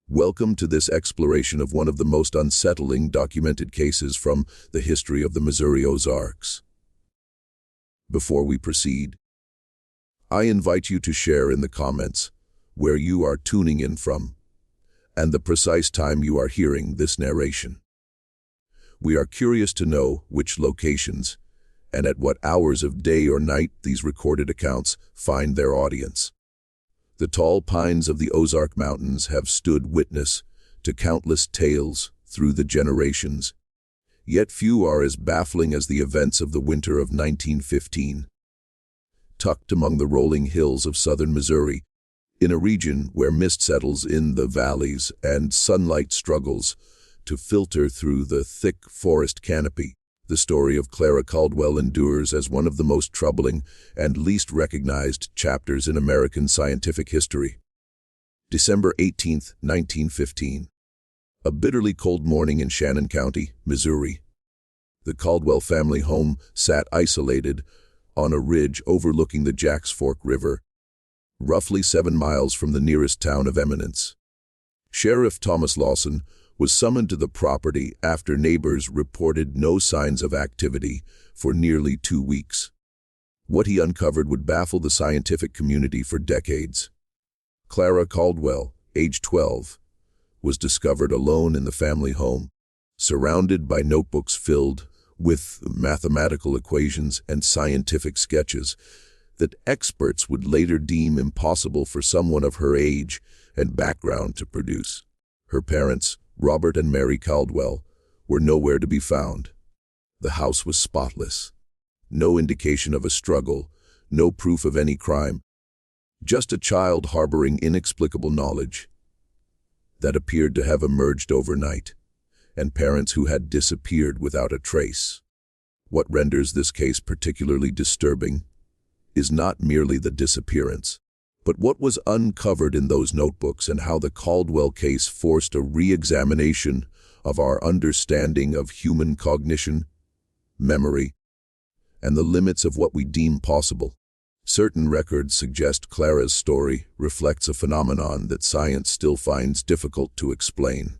Welcome to this exploration of one of the most unsettling documented cases from the history of the Missouri Ozarks. Before we proceed, I invite you to share in the comments where you are tuning in from and the precise time you are hearing this narration. We are curious to know which locations and at what hours of day or night these recorded accounts find their audience. The tall pines of the Ozark Mountains have stood witness to countless tales through the generations, yet few are as baffling as the events of the winter of 1915. Tucked among the rolling hills of southern Missouri, in a region where mist settles in the valleys and sunlight struggles to filter through the thick forest canopy, the story of Clara Caldwell endures as one of the most troubling and least recognized chapters in American scientific history. December 18, 1915. A bitterly cold morning in Shannon County, Missouri. The Caldwell family home sat isolated on a ridge overlooking the Jacks Fork River, roughly 7 miles from the nearest town of Eminence. Sheriff Thomas Lawson was summoned to the property after neighbors reported no signs of activity for nearly 2 weeks. What he uncovered would baffle the scientific community for decades. Clara Caldwell, age 12, was discovered alone in the family home, surrounded by notebooks filled with mathematical equations and scientific sketches that experts would later deem impossible for someone of her age and background to produce. Her parents, Robert and Mary Caldwell, were nowhere to be found. The house was spotless. No indication of a struggle, no proof of any crime. Just a child harboring inexplicable knowledge that appeared to have emerged overnight, and parents who had disappeared without a trace. What renders this case particularly disturbing is not merely the disappearance, but what was uncovered in those notebooks and how the Caldwell case forced a re-examination of our understanding of human cognition, memory, and the limits of what we deem possible. Certain records suggest Clara's story reflects a phenomenon that science still finds difficult to explain: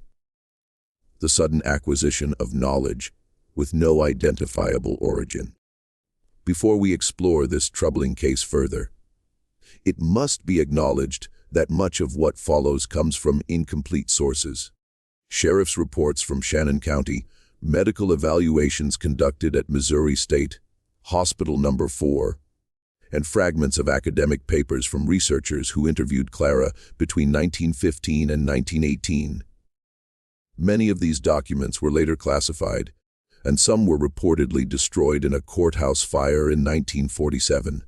the sudden acquisition of knowledge with no identifiable origin. Before we explore this troubling case further, it must be acknowledged that much of what follows comes from incomplete sources. Sheriff's reports from Shannon County, medical evaluations conducted at Missouri State Hospital No. 4, and fragments of academic papers from researchers who interviewed Clara between 1915 and 1918. Many of these documents were later classified, and some were reportedly destroyed in a courthouse fire in 1947.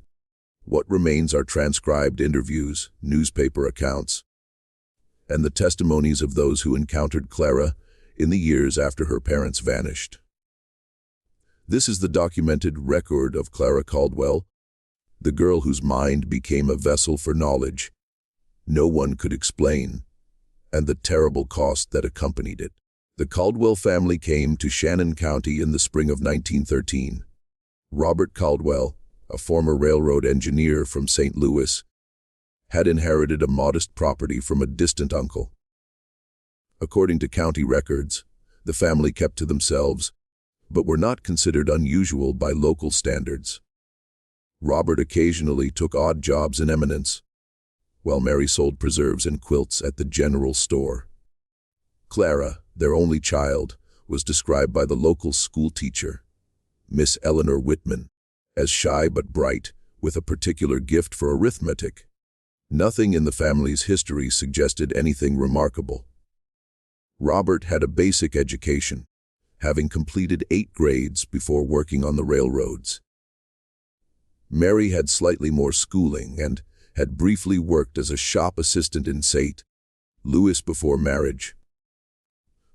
What remains are transcribed interviews, newspaper accounts, and the testimonies of those who encountered Clara in the years after her parents vanished. This is the documented record of Clara Caldwell, the girl whose mind became a vessel for knowledge no one could explain, and the terrible cost that accompanied it. The Caldwell family came to Shannon County in the spring of 1913. Robert Caldwell, a former railroad engineer from St. Louis, had inherited a modest property from a distant uncle. According to county records, the family kept to themselves, but were not considered unusual by local standards. Robert occasionally took odd jobs in Eminence, while Mary sold preserves and quilts at the general store. Clara, their only child, was described by the local school teacher, Miss Eleanor Whitman, as shy but bright, with a particular gift for arithmetic. Nothing in the family's history suggested anything remarkable. Robert had a basic education, having completed 8 grades before working on the railroads. Mary had slightly more schooling and had briefly worked as a shop assistant in St. Louis before marriage.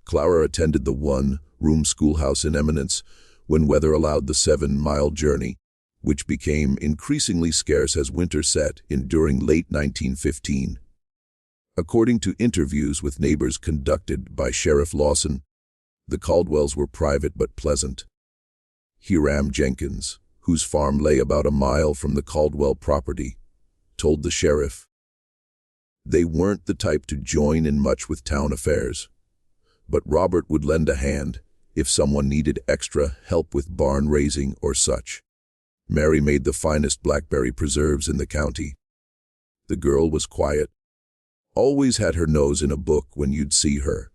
Clara attended the one-room schoolhouse in Eminence when weather allowed the 7-mile journey, which became increasingly scarce as winter set in during late 1915. According to interviews with neighbors conducted by Sheriff Lawson, the Caldwells were private but pleasant. Hiram Jenkins, whose farm lay about a mile from the Caldwell property, told the sheriff, They weren't the type to join in much with town affairs. But Robert would lend a hand if someone needed extra help with barn raising or such. Mary made the finest blackberry preserves in the county. The girl was quiet, always had her nose in a book when you'd see her.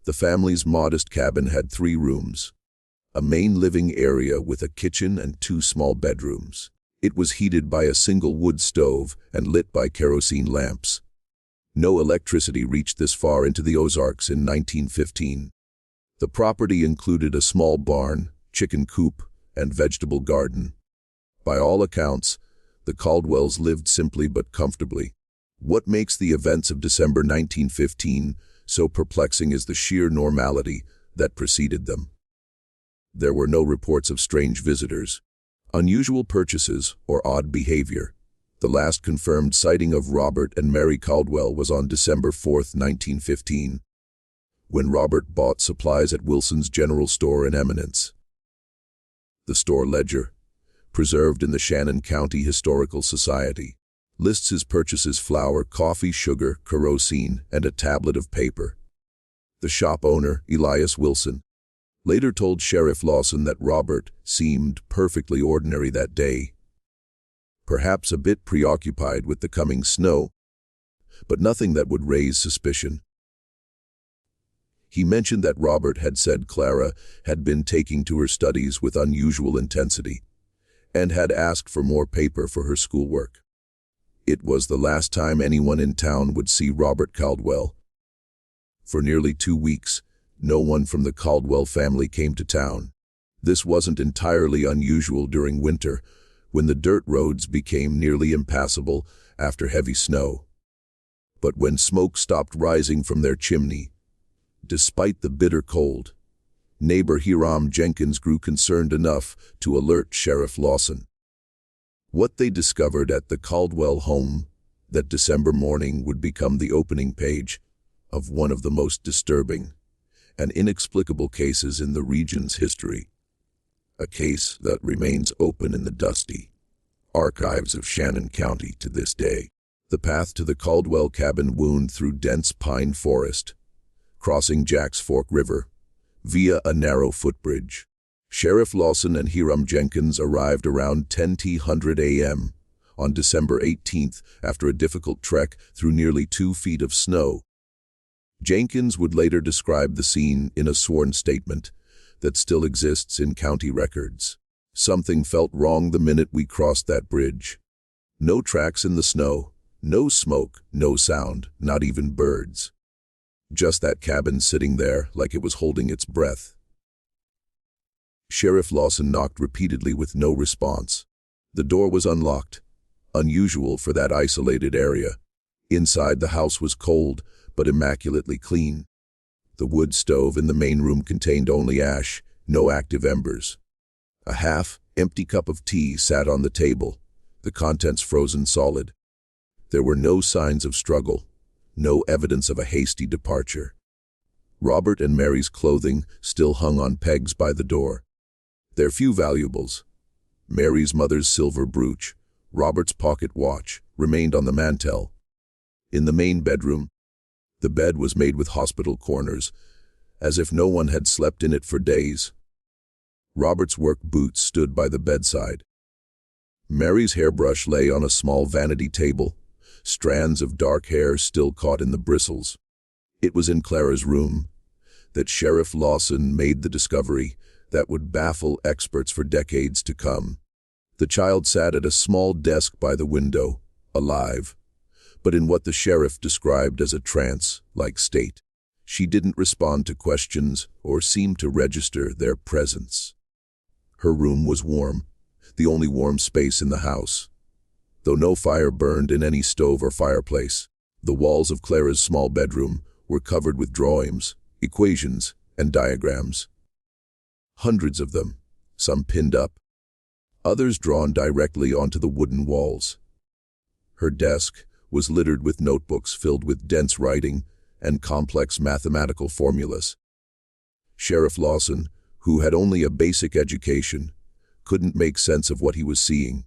The family's modest cabin had 3 rooms, a main living area with a kitchen and 2 small bedrooms. It was heated by a single wood stove and lit by kerosene lamps. No electricity reached this far into the Ozarks in 1915. The property included a small barn, chicken coop, and vegetable garden. By all accounts, the Caldwells lived simply but comfortably. What makes the events of December 1915 so perplexing is the sheer normality that preceded them. There were no reports of strange visitors, unusual purchases, or odd behavior. The last confirmed sighting of Robert and Mary Caldwell was on December 4, 1915, when Robert bought supplies at Wilson's General Store in Eminence. The store ledger, preserved in the Shannon County Historical Society, lists his purchases: flour, coffee, sugar, kerosene, and a tablet of paper. The shop owner, Elias Wilson, later told Sheriff Lawson that Robert seemed perfectly ordinary that day, perhaps a bit preoccupied with the coming snow, but nothing that would raise suspicion. He mentioned that Robert had said Clara had been taking to her studies with unusual intensity and had asked for more paper for her schoolwork. It was the last time anyone in town would see Robert Caldwell. For nearly 2 weeks, no one from the Caldwell family came to town. This wasn't entirely unusual during winter, when the dirt roads became nearly impassable after heavy snow. But when smoke stopped rising from their chimney, despite the bitter cold, neighbor Hiram Jenkins grew concerned enough to alert Sheriff Lawson. What they discovered at the Caldwell home that December morning would become the opening page of one of the most disturbing and inexplicable cases in the region's history. A case that remains open in the dusty archives of Shannon County to this day. The path to the Caldwell cabin wound through dense pine forest, crossing Jack's Fork River via a narrow footbridge. Sheriff Lawson and Hiram Jenkins arrived around 10:00 a.m. on December 18th after a difficult trek through nearly 2 feet of snow. Jenkins would later describe the scene in a sworn statement that still exists in county records. "Something felt wrong the minute we crossed that bridge. No tracks in the snow, no smoke, no sound, not even birds. Just that cabin sitting there like it was holding its breath." Sheriff Lawson knocked repeatedly with no response. The door was unlocked, unusual for that isolated area. Inside, the house was cold but immaculately clean. The wood stove in the main room contained only ash, no active embers. A half-empty cup of tea sat on the table, the contents frozen solid. There were no signs of struggle, no evidence of a hasty departure. Robert and Mary's clothing still hung on pegs by the door. Their few valuables, Mary's mother's silver brooch, Robert's pocket watch, remained on the mantel. In the main bedroom, the bed was made with hospital corners, as if no one had slept in it for days. Robert's work boots stood by the bedside. Mary's hairbrush lay on a small vanity table, strands of dark hair still caught in the bristles. It was in Clara's room that Sheriff Lawson made the discovery that would baffle experts for decades to come. The child sat at a small desk by the window, alive, but in what the sheriff described as a trance-like state. She didn't respond to questions or seem to register their presence. Her room was warm, the only warm space in the house, though no fire burned in any stove or fireplace. The walls of Clara's small bedroom were covered with drawings, equations, and diagrams. Hundreds of them, some pinned up, others drawn directly onto the wooden walls. Her desk was littered with notebooks filled with dense writing and complex mathematical formulas. Sheriff Lawson, who had only a basic education, couldn't make sense of what he was seeing.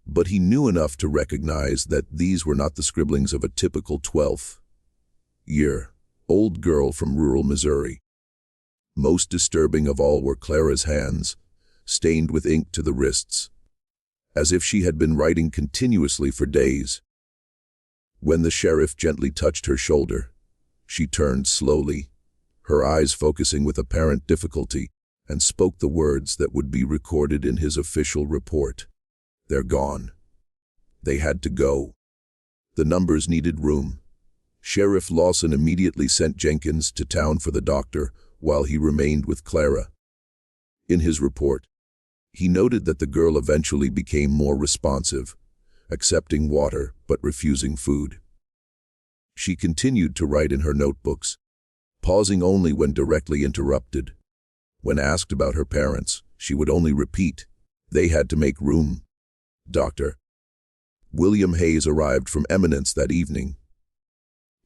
But he knew enough to recognize that these were not the scribblings of a typical 12-year-old girl from rural Missouri. Most disturbing of all were Clara's hands, stained with ink to the wrists, as if she had been writing continuously for days. When the sheriff gently touched her shoulder, she turned slowly, her eyes focusing with apparent difficulty, and spoke the words that would be recorded in his official report. "They're gone. They had to go." The numbers needed room. Sheriff Lawson immediately sent Jenkins to town for the doctor while he remained with Clara. In his report, he noted that the girl eventually became more responsive, accepting water but refusing food. She continued to write in her notebooks, pausing only when directly interrupted. When asked about her parents, she would only repeat, "They had to make room." Dr. William Hayes arrived from Eminence that evening.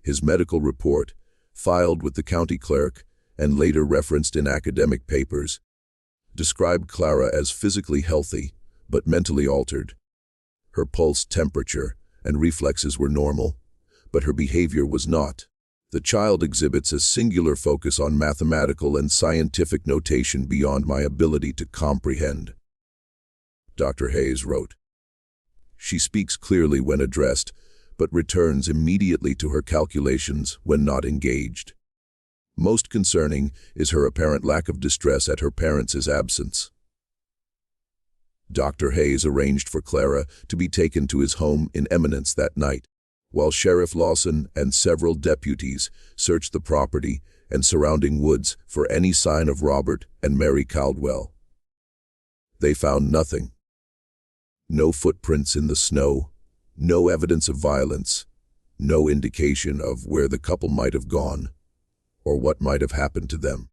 His medical report, filed with the county clerk and later referenced in academic papers, described Clara as physically healthy but mentally altered. Her pulse, temperature, and reflexes were normal, but her behavior was not. "The child exhibits a singular focus on mathematical and scientific notation beyond my ability to comprehend," Dr. Hayes wrote. "She speaks clearly when addressed, but returns immediately to her calculations when not engaged. Most concerning is her apparent lack of distress at her parents' absence." Dr. Hayes arranged for Clara to be taken to his home in Eminence that night, while Sheriff Lawson and several deputies searched the property and surrounding woods for any sign of Robert and Mary Caldwell. They found nothing. No footprints in the snow, no evidence of violence, no indication of where the couple might have gone, or what might have happened to them.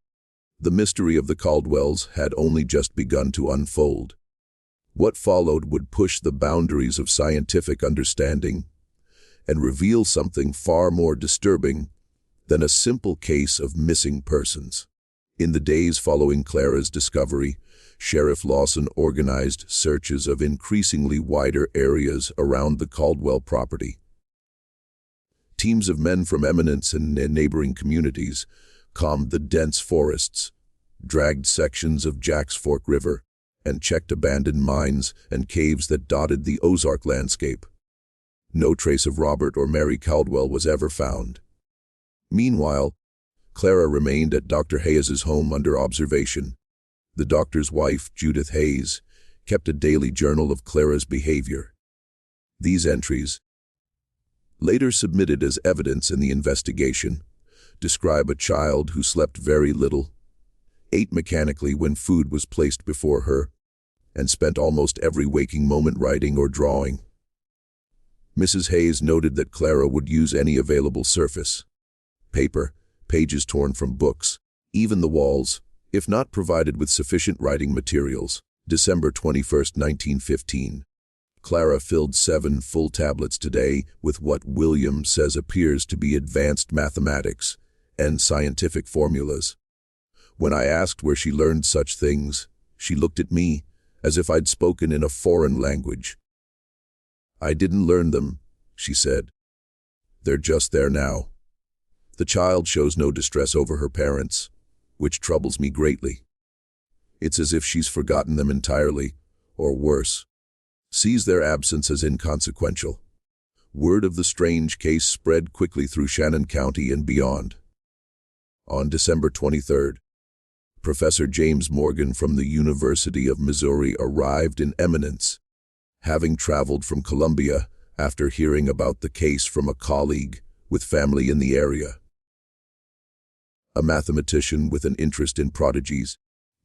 The mystery of the Caldwells had only just begun to unfold. What followed would push the boundaries of scientific understanding and reveal something far more disturbing than a simple case of missing persons. In the days following Clara's discovery, Sheriff Lawson organized searches of increasingly wider areas around the Caldwell property. Teams of men from Eminence and neighboring communities combed the dense forests, dragged sections of Jack's Fork River, and checked abandoned mines and caves that dotted the Ozark landscape. No trace of Robert or Mary Caldwell was ever found. Meanwhile, Clara remained at Dr. Hayes's home under observation. The doctor's wife, Judith Hayes, kept a daily journal of Clara's behavior. These entries, later submitted as evidence in the investigation, describe a child who slept very little, ate mechanically when food was placed before her, and spent almost every waking moment writing or drawing. Mrs. Hayes noted that Clara would use any available surface: paper, pages torn from books, even the walls, if not provided with sufficient writing materials. December 21, 1915. Clara filled 7 full tablets today with what William says appears to be advanced mathematics and scientific formulas. When I asked where she learned such things, she looked at me as if I'd spoken in a foreign language. "I didn't learn them," she said. "They're just there now." The child shows no distress over her parents, which troubles me greatly. It's as if she's forgotten them entirely, or worse, sees their absence as inconsequential. Word of the strange case spread quickly through Shannon County and beyond. On December 23rd, Professor James Morgan from the University of Missouri arrived in Eminence, having traveled from Columbia after hearing about the case from a colleague with family in the area. A mathematician with an interest in prodigies,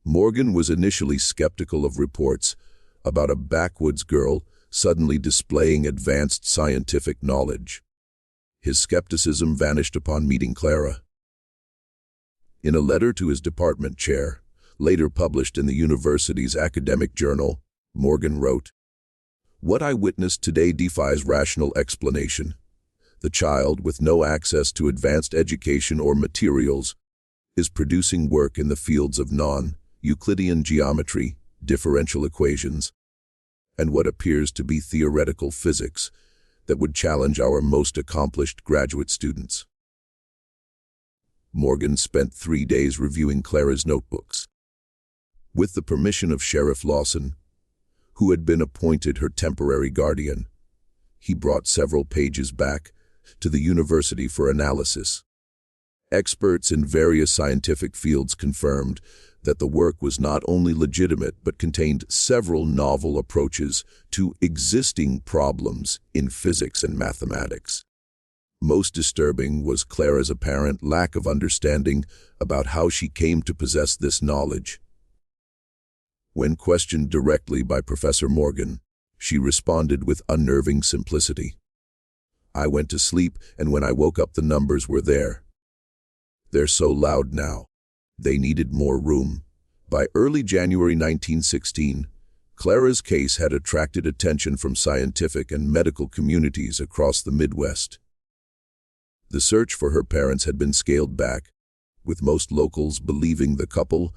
Morgan was initially skeptical of reports about a backwoods girl suddenly displaying advanced scientific knowledge. His skepticism vanished upon meeting Clara. In a letter to his department chair, later published in the university's academic journal, Morgan wrote, "What I witnessed today defies rational explanation. The child, with no access to advanced education or materials, is producing work in the fields of non-Euclidean geometry, differential equations, and what appears to be theoretical physics that would challenge our most accomplished graduate students. Morgan spent 3 days reviewing Clara's notebooks. With the permission of Sheriff Lawson, who had been appointed her temporary guardian, he brought several pages back to the university for analysis. Experts in various scientific fields confirmed that the work was not only legitimate but contained several novel approaches to existing problems in physics and mathematics. Most disturbing was Clara's apparent lack of understanding about how she came to possess this knowledge. When questioned directly by Professor Morgan, she responded with unnerving simplicity. "I went to sleep, and when I woke up the numbers were there. They're so loud now. They needed more room." By early January 1916, Clara's case had attracted attention from scientific and medical communities across the Midwest. The search for her parents had been scaled back, with most locals believing the couple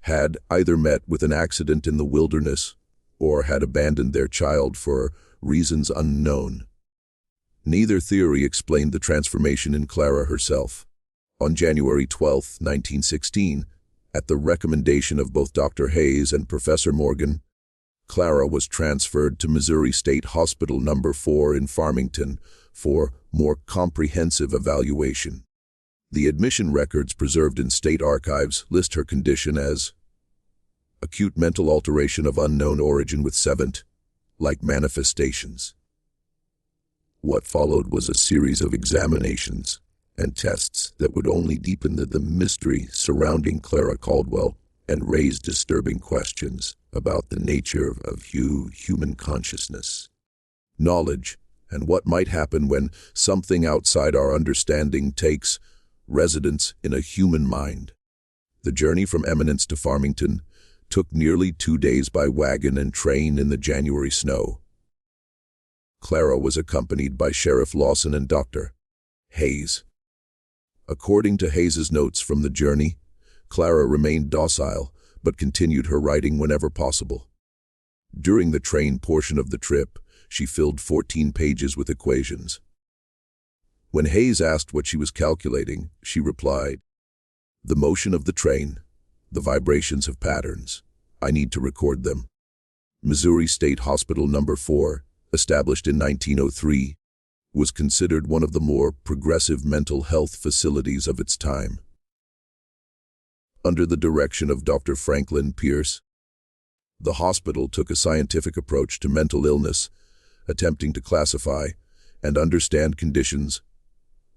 had either met with an accident in the wilderness or had abandoned their child for reasons unknown. Neither theory explained the transformation in Clara herself. On January 12, 1916, at the recommendation of both Dr. Hayes and Professor Morgan, Clara was transferred to Missouri State Hospital No. 4 in Farmington for more comprehensive evaluation. The admission records preserved in state archives list her condition as acute mental alteration of unknown origin with savant-like manifestations. What followed was a series of examinations and tests that would only deepen the mystery surrounding Clara Caldwell and raise disturbing questions about the nature of human consciousness, knowledge, and what might happen when something outside our understanding takes residence in a human mind. The journey from Eminence to Farmington took nearly 2 days by wagon and train in the January snow. Clara was accompanied by Sheriff Lawson and Dr. Hayes. According to Hayes's notes from the journey, Clara remained docile but continued her writing whenever possible. During the train portion of the trip, she filled 14 pages with equations. When Hayes asked what she was calculating, she replied, "The motion of the train, the vibrations of patterns. I need to record them." Missouri State Hospital No. 4, established in 1903, was considered one of the more progressive mental health facilities of its time. Under the direction of Dr. Franklin Pierce, the hospital took a scientific approach to mental illness, attempting to classify and understand conditions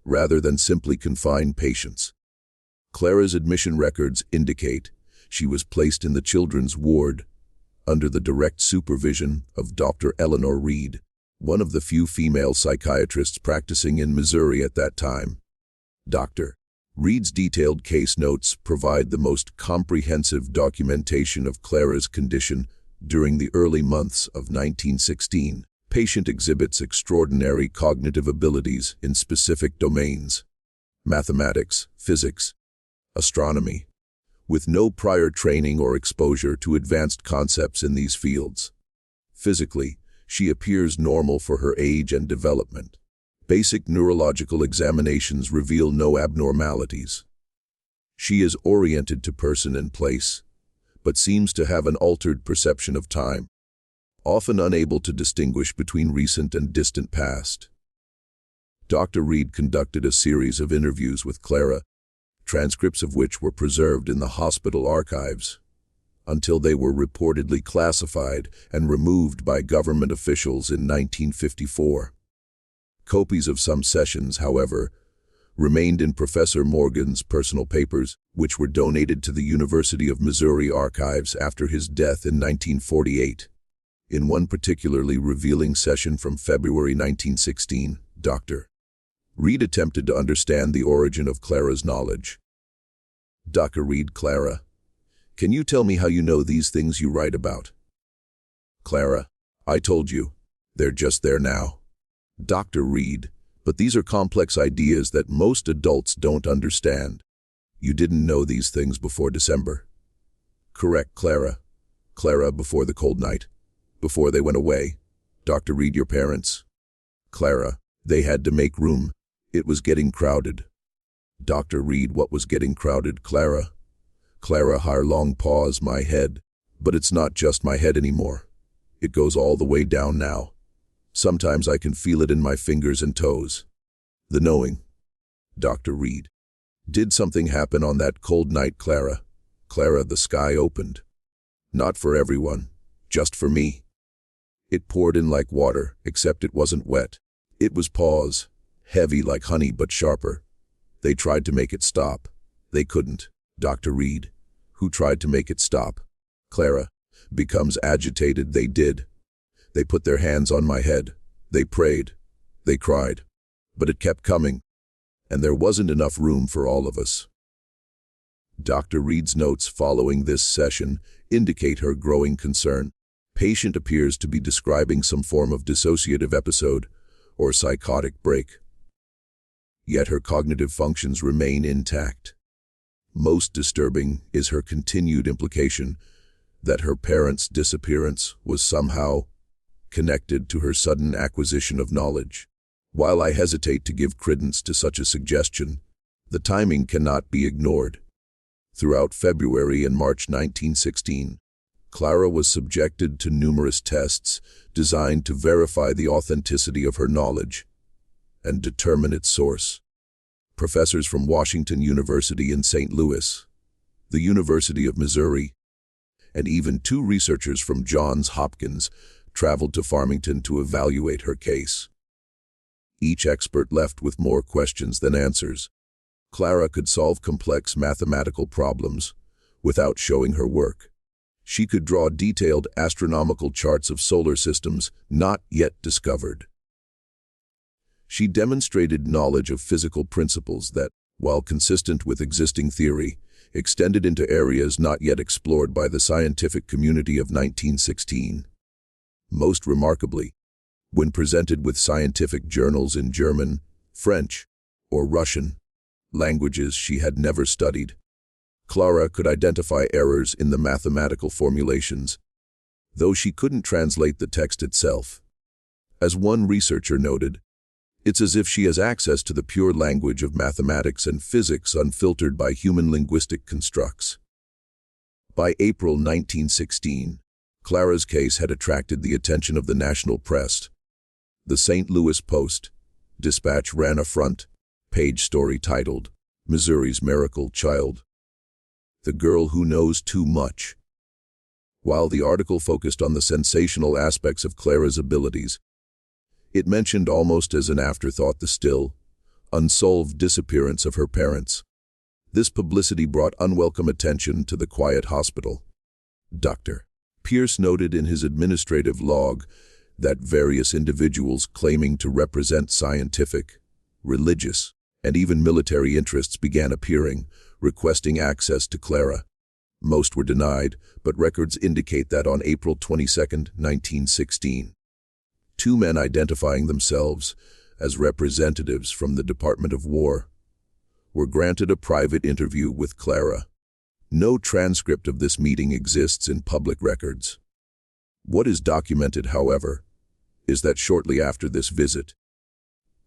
rather than simply confine patients. Clara's admission records indicate she was placed in the children's ward under the direct supervision of Dr. Eleanor Reed, one of the few female psychiatrists practicing in Missouri at that time. Dr. Reed's detailed case notes provide the most comprehensive documentation of Clara's condition during the early months of 1916. Patient exhibits extraordinary cognitive abilities in specific domains: mathematics, physics, astronomy, with no prior training or exposure to advanced concepts in these fields. Physically, she appears normal for her age and development. Basic neurological examinations reveal no abnormalities. She is oriented to person and place, but seems to have an altered perception of time, often unable to distinguish between recent and distant past. Dr. Reed conducted a series of interviews with Clara, transcripts of which were preserved in the hospital archives, until they were reportedly classified and removed by government officials in 1954. Copies of some sessions, however, remained in Professor Morgan's personal papers, which were donated to the University of Missouri archives after his death in 1948. In one particularly revealing session from February 1916, Dr. Reed attempted to understand the origin of Clara's knowledge. Dr. Reed: "Clara, can you tell me how you know these things you write about?" Clara: "I told you. They're just there now." Dr. Reed: "But these are complex ideas that most adults don't understand. You didn't know these things before December?" "Correct, Clara. Clara, before the cold night, Before they went away, Dr. Reed, your parents? Clara, they had to make room. It was getting crowded. Dr. Reed, what was getting crowded, Clara? Clara, her long pause, my head. But it's not just my head anymore. It goes all the way down now. Sometimes I can feel it in my fingers and toes. The knowing. Dr. Reed. Did something happen on that cold night, Clara? Clara, the sky opened. Not for everyone, just for me. It poured in like water, except it wasn't wet. It was pause, heavy like honey but sharper. They tried to make it stop. They couldn't. Dr. Reed. Who tried to make it stop? Clara. Becomes agitated. They did. They put their hands on my head. They prayed. They cried. But it kept coming. And there wasn't enough room for all of us. Dr. Reed's notes following this session indicate her growing concern. Patient appears to be describing some form of dissociative episode or psychotic break. Yet her cognitive functions remain intact. Most disturbing is her continued implication that her parents' disappearance was somehow connected to her sudden acquisition of knowledge. While I hesitate to give credence to such a suggestion, the timing cannot be ignored. Throughout February and March 1916, Clara was subjected to numerous tests designed to verify the authenticity of her knowledge and determine its source. Professors from Washington University in St. Louis, the University of Missouri, and even 2 researchers from Johns Hopkins traveled to Farmington to evaluate her case. Each expert left with more questions than answers. Clara could solve complex mathematical problems without showing her work. She could draw detailed astronomical charts of solar systems not yet discovered. She demonstrated knowledge of physical principles that, while consistent with existing theory, extended into areas not yet explored by the scientific community of 1916. Most remarkably, when presented with scientific journals in German, French, or Russian, languages she had never studied, Clara could identify errors in the mathematical formulations, though she couldn't translate the text itself. As one researcher noted, it's as if she has access to the pure language of mathematics and physics unfiltered by human linguistic constructs. By April 1916, Clara's case had attracted the attention of the national press. The St. Louis Post-Dispatch ran a front-page story titled, "Missouri's Miracle Child. The Girl Who Knows Too Much." While the article focused on the sensational aspects of Clara's abilities, it mentioned almost as an afterthought the still, unsolved disappearance of her parents. This publicity brought unwelcome attention to the quiet hospital. Dr. Pierce noted in his administrative log that various individuals claiming to represent scientific, religious, and even military interests began appearing, requesting access to Clara. Most were denied, but records indicate that on April 22, 1916, 2 men identifying themselves as representatives from the Department of War were granted a private interview with Clara. No transcript of this meeting exists in public records. What is documented, however, is that shortly after this visit,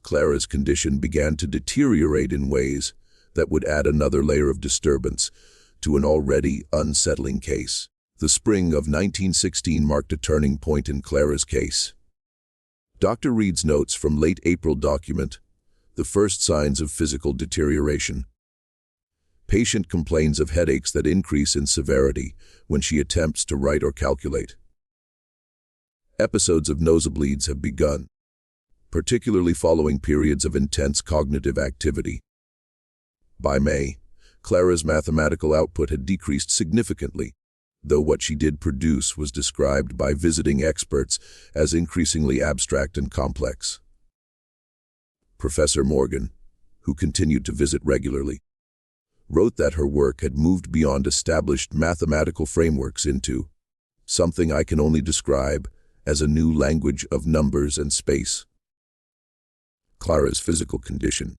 Clara's condition began to deteriorate in ways that would add another layer of disturbance to an already unsettling case. The spring of 1916 marked a turning point in Clara's case. Dr. Reed's notes from late April document the first signs of physical deterioration. Patient complains of headaches that increase in severity when she attempts to write or calculate. Episodes of nosebleeds have begun, particularly following periods of intense cognitive activity. By May, Clara's mathematical output had decreased significantly, though what she did produce was described by visiting experts as increasingly abstract and complex. Professor Morgan, who continued to visit regularly, wrote that her work had moved beyond established mathematical frameworks into something I can only describe as a new language of numbers and space. Clara's physical condition,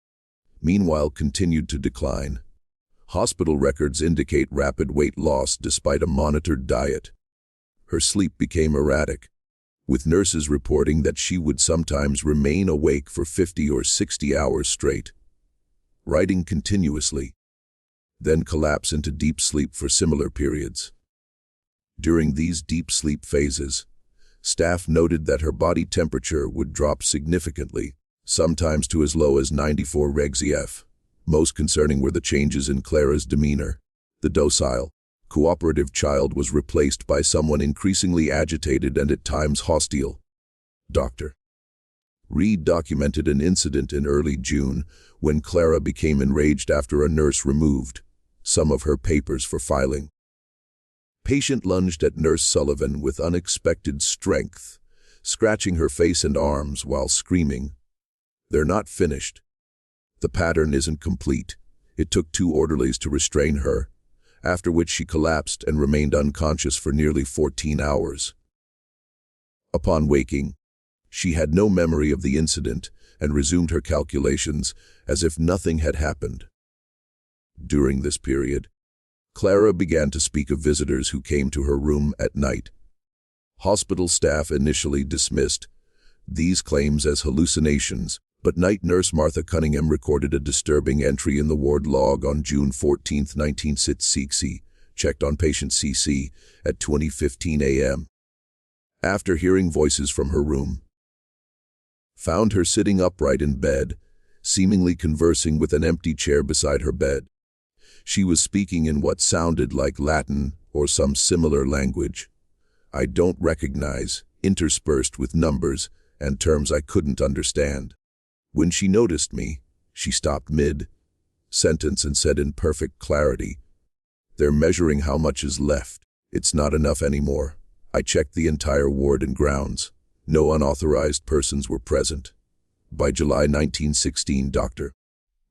meanwhile, continued to decline. Hospital records indicate rapid weight loss despite a monitored diet. Her sleep became erratic, with nurses reporting that she would sometimes remain awake for 50 or 60 hours straight, writing continuously, then collapse into deep sleep for similar periods. During these deep sleep phases, staff noted that her body temperature would drop significantly, sometimes to as low as 94 degrees. Most concerning were the changes in Clara's demeanor. The docile, cooperative child was replaced by someone increasingly agitated and at times hostile. Dr. Reed documented an incident in early June when Clara became enraged after a nurse removed some of her papers for filing. Patient lunged at Nurse Sullivan with unexpected strength, scratching her face and arms while screaming, "They're not finished. The pattern isn't complete." It took 2 orderlies to restrain her, after which she collapsed and remained unconscious for nearly 14 hours. Upon waking, she had no memory of the incident and resumed her calculations as if nothing had happened. During this period, Clara began to speak of visitors who came to her room at night. Hospital staff initially dismissed these claims as hallucinations, but night nurse Martha Cunningham recorded a disturbing entry in the ward log on June 14, 1960, checked on patient CC at 20:15 a.m. After hearing voices from her room, found her sitting upright in bed, seemingly conversing with an empty chair beside her bed. She was speaking in what sounded like Latin or some similar language I don't recognize, interspersed with numbers and terms I couldn't understand. When she noticed me, she stopped mid-sentence and said in perfect clarity, "They're measuring how much is left. It's not enough anymore." I checked the entire ward and grounds. No unauthorized persons were present. By July 1916, Dr.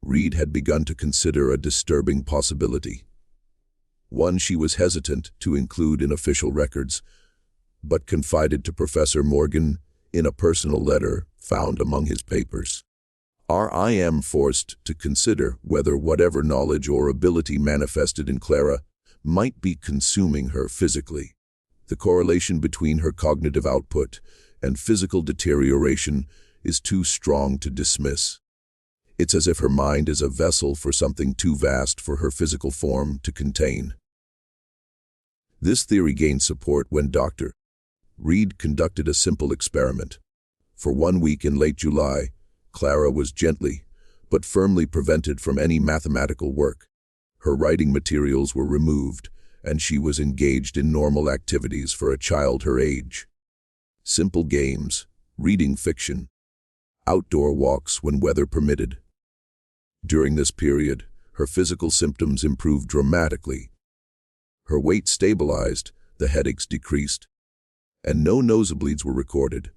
Reed had begun to consider a disturbing possibility. One she was hesitant to include in official records, but confided to Professor Morgan in a personal letter found among his papers. I am forced to consider whether whatever knowledge or ability manifested in Clara might be consuming her physically. The correlation between her cognitive output and physical deterioration is too strong to dismiss. It's as if her mind is a vessel for something too vast for her physical form to contain. This theory gained support when Dr. Reed conducted a simple experiment. For 1 week in late July, Clara was gently but firmly prevented from any mathematical work. Her writing materials were removed, and she was engaged in normal activities for a child her age. Simple games, reading fiction, outdoor walks when weather permitted. During this period, her physical symptoms improved dramatically. Her weight stabilized, the headaches decreased, and no nosebleeds were recorded.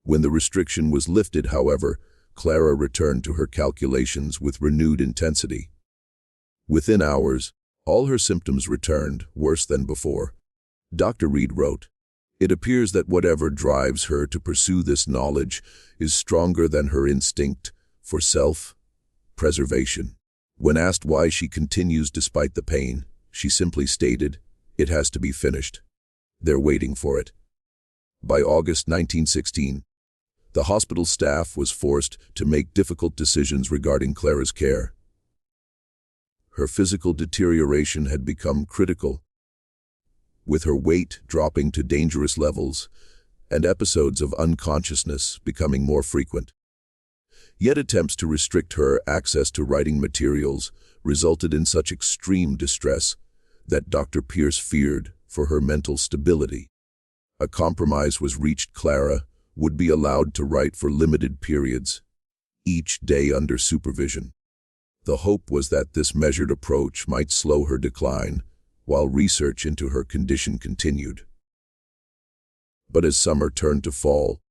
When the restriction was lifted, however, Clara returned to her calculations with renewed intensity. Within hours, all her symptoms returned, worse than before. Dr. Reed wrote, "It appears that whatever drives her to pursue this knowledge is stronger than her instinct for self-preservation. When asked why she continues despite the pain, she simply stated, 'It has to be finished. They're waiting for it.'" By August 1916, the hospital staff was forced to make difficult decisions regarding Clara's care. Her physical deterioration had become critical, with her weight dropping to dangerous levels and episodes of unconsciousness becoming more frequent. Yet attempts to restrict her access to writing materials resulted in such extreme distress that Dr. Pierce feared for her mental stability. A compromise was reached. Clara would be allowed to write for limited periods, each day under supervision. The hope was that this measured approach might slow her decline, while research into her condition continued. But as summer turned to fall,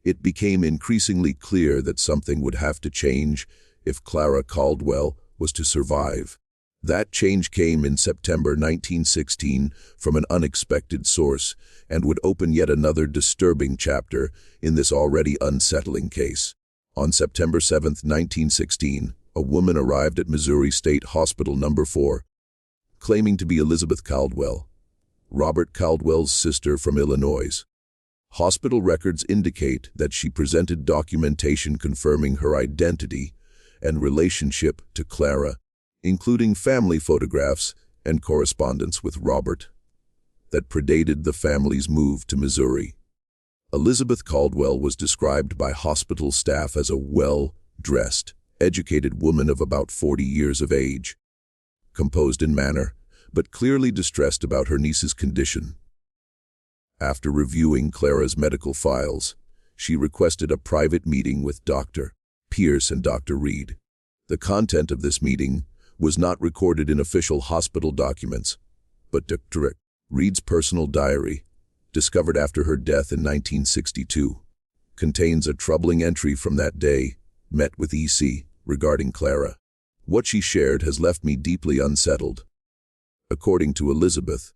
it became increasingly clear that something would have to change if Clara Caldwell was to survive. That change came in September 1916 from an unexpected source and would open yet another disturbing chapter in this already unsettling case. On September 7, 1916, a woman arrived at Missouri State Hospital No. 4, claiming to be Elizabeth Caldwell, Robert Caldwell's sister from Illinois. Hospital records indicate that she presented documentation confirming her identity and relationship to Clara, including family photographs and correspondence with Robert, that predated the family's move to Missouri. Elizabeth Caldwell was described by hospital staff as a well-dressed, educated woman of about 40 years of age, composed in manner, but clearly distressed about her niece's condition. After reviewing Clara's medical files, she requested a private meeting with Dr. Pierce and Dr. Reed. The content of this meeting was not recorded in official hospital documents, but Dr. Reed's personal diary, discovered after her death in 1962, contains a troubling entry from that day, met with EC, regarding Clara. What she shared has left me deeply unsettled. According to Elizabeth,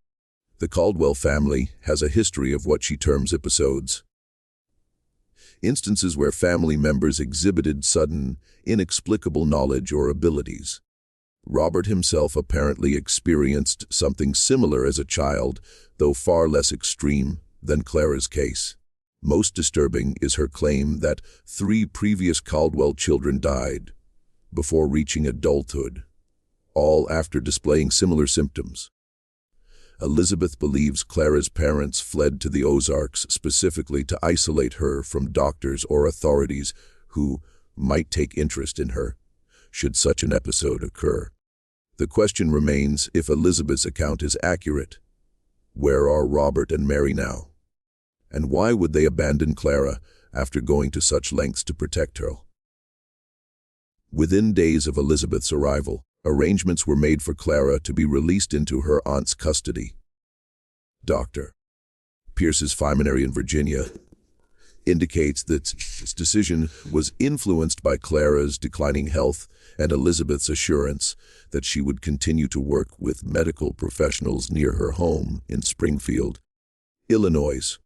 the Caldwell family has a history of what she terms episodes. Instances where family members exhibited sudden, inexplicable knowledge or abilities. Robert himself apparently experienced something similar as a child, though far less extreme than Clara's case. Most disturbing is her claim that 3 previous Caldwell children died before reaching adulthood, all after displaying similar symptoms. Elizabeth believes Clara's parents fled to the Ozarks specifically to isolate her from doctors or authorities who might take interest in her, should such an episode occur. The question remains if Elizabeth's account is accurate. Where are Robert and Mary now? And why would they abandon Clara after going to such lengths to protect her? Within days of Elizabeth's arrival, arrangements were made for Clara to be released into her aunt's custody. Dr. Pierce's family in Virginia indicates that his decision was influenced by Clara's declining health and Elizabeth's assurance that she would continue to work with medical professionals near her home in Springfield, Illinois.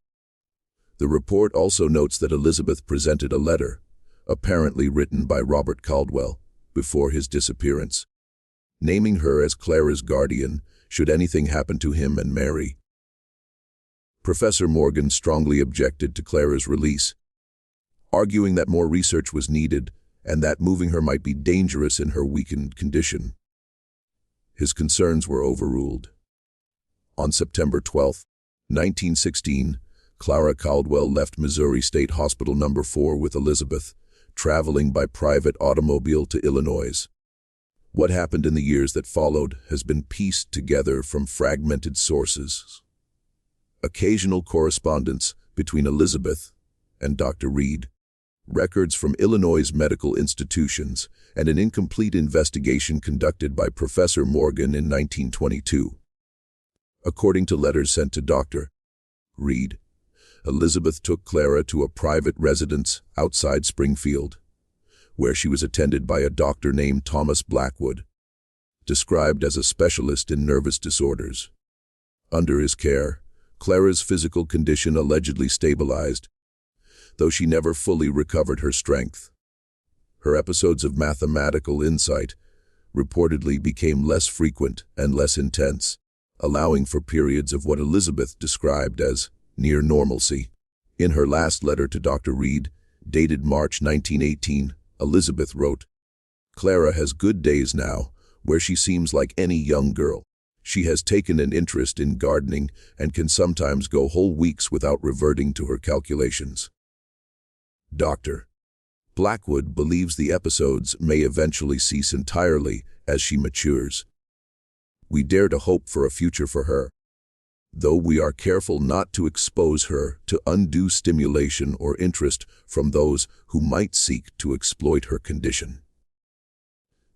The report also notes that Elizabeth presented a letter, apparently written by Robert Caldwell, before his disappearance, naming her as Clara's guardian should anything happen to him and Mary. Professor Morgan strongly objected to Clara's release, arguing that more research was needed and that moving her might be dangerous in her weakened condition. His concerns were overruled. On September 12, 1916, Clara Caldwell left Missouri State Hospital No. 4 with Elizabeth, traveling by private automobile to Illinois. What happened in the years that followed has been pieced together from fragmented sources. Occasional correspondence between Elizabeth and Dr. Reed, records from Illinois medical institutions, and an incomplete investigation conducted by Professor Morgan in 1922. According to letters sent to Dr. Reed, Elizabeth took Clara to a private residence outside Springfield, where she was attended by a doctor named Thomas Blackwood, described as a specialist in nervous disorders. Under his care, Clara's physical condition allegedly stabilized, though she never fully recovered her strength. Her episodes of mathematical insight reportedly became less frequent and less intense, allowing for periods of what Elizabeth described as near normalcy. In her last letter to Dr. Reed, dated March 1918, Elizabeth wrote, "Clara has good days now, where she seems like any young girl. She has taken an interest in gardening and can sometimes go whole weeks without reverting to her calculations." Dr. Blackwood believes the episodes may eventually cease entirely as she matures. We dare to hope for a future for her, though we are careful not to expose her to undue stimulation or interest from those who might seek to exploit her condition.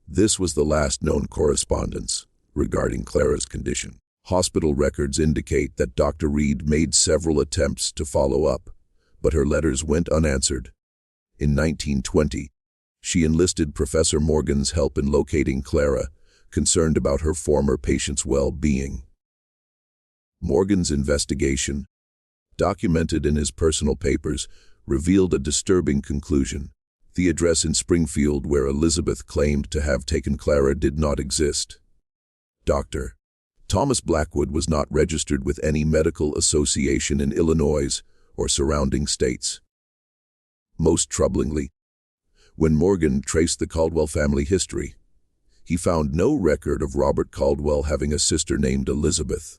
This was the last known correspondence regarding Clara's condition. Hospital records indicate that Dr. Reed made several attempts to follow up, but her letters went unanswered. In 1920, she enlisted Professor Morgan's help in locating Clara, concerned about her former patient's well-being. Morgan's investigation, documented in his personal papers, revealed a disturbing conclusion. The address in Springfield where Elizabeth claimed to have taken Clara did not exist. Dr. Thomas Blackwood was not registered with any medical association in Illinois or surrounding states. Most troublingly, when Morgan traced the Caldwell family history, he found no record of Robert Caldwell having a sister named Elizabeth,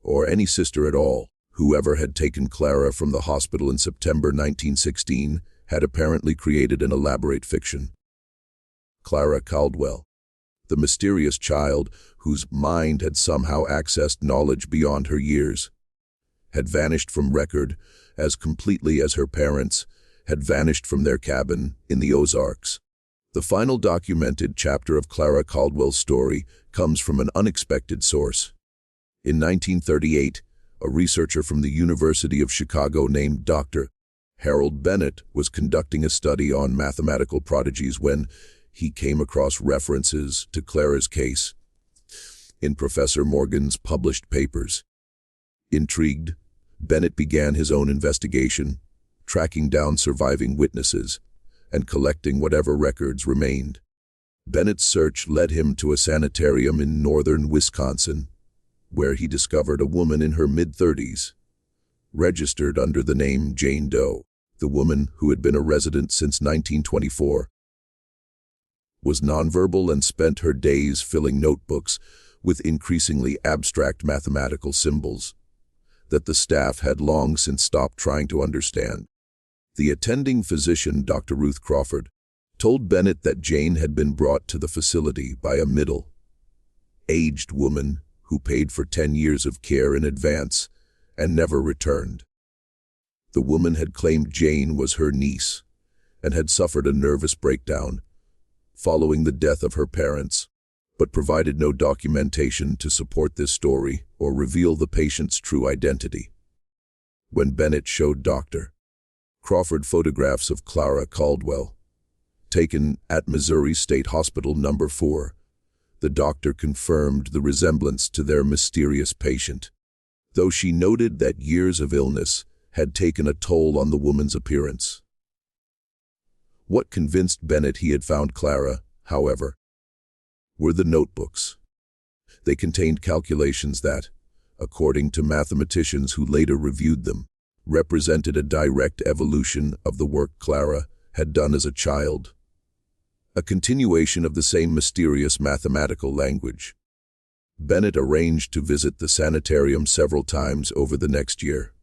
or any sister at all. Whoever had taken Clara from the hospital in September 1916 had apparently created an elaborate fiction. Clara Caldwell, the mysterious child whose mind had somehow accessed knowledge beyond her years, had vanished from record as completely as her parents had vanished from their cabin in the Ozarks. The final documented chapter of Clara Caldwell's story comes from an unexpected source. In 1938, a researcher from the University of Chicago named Dr. Harold Bennett was conducting a study on mathematical prodigies when he came across references to Clara's case in Professor Morgan's published papers. Intrigued, Bennett began his own investigation, tracking down surviving witnesses and collecting whatever records remained. Bennett's search led him to a sanitarium in northern Wisconsin, where he discovered a woman in her mid-30s, registered under the name Jane Doe. The woman, who had been a resident since 1924, was nonverbal and spent her days filling notebooks with increasingly abstract mathematical symbols that the staff had long since stopped trying to understand. The attending physician, Dr. Ruth Crawford, told Bennett that Jane had been brought to the facility by a middle-aged woman who paid for 10 years of care in advance and never returned. The woman had claimed Jane was her niece and had suffered a nervous breakdown following the death of her parents, but provided no documentation to support this story or reveal the patient's true identity. When Bennett showed Dr. Crawford photographs of Clara Caldwell, taken at Missouri State Hospital No. 4, the doctor confirmed the resemblance to their mysterious patient, though she noted that years of illness had taken a toll on the woman's appearance. What convinced Bennett he had found Clara, however, were the notebooks. They contained calculations that, according to mathematicians who later reviewed them, represented a direct evolution of the work Clara had done as a child, a continuation of the same mysterious mathematical language. Bennett arranged to visit the sanitarium several times over the next year,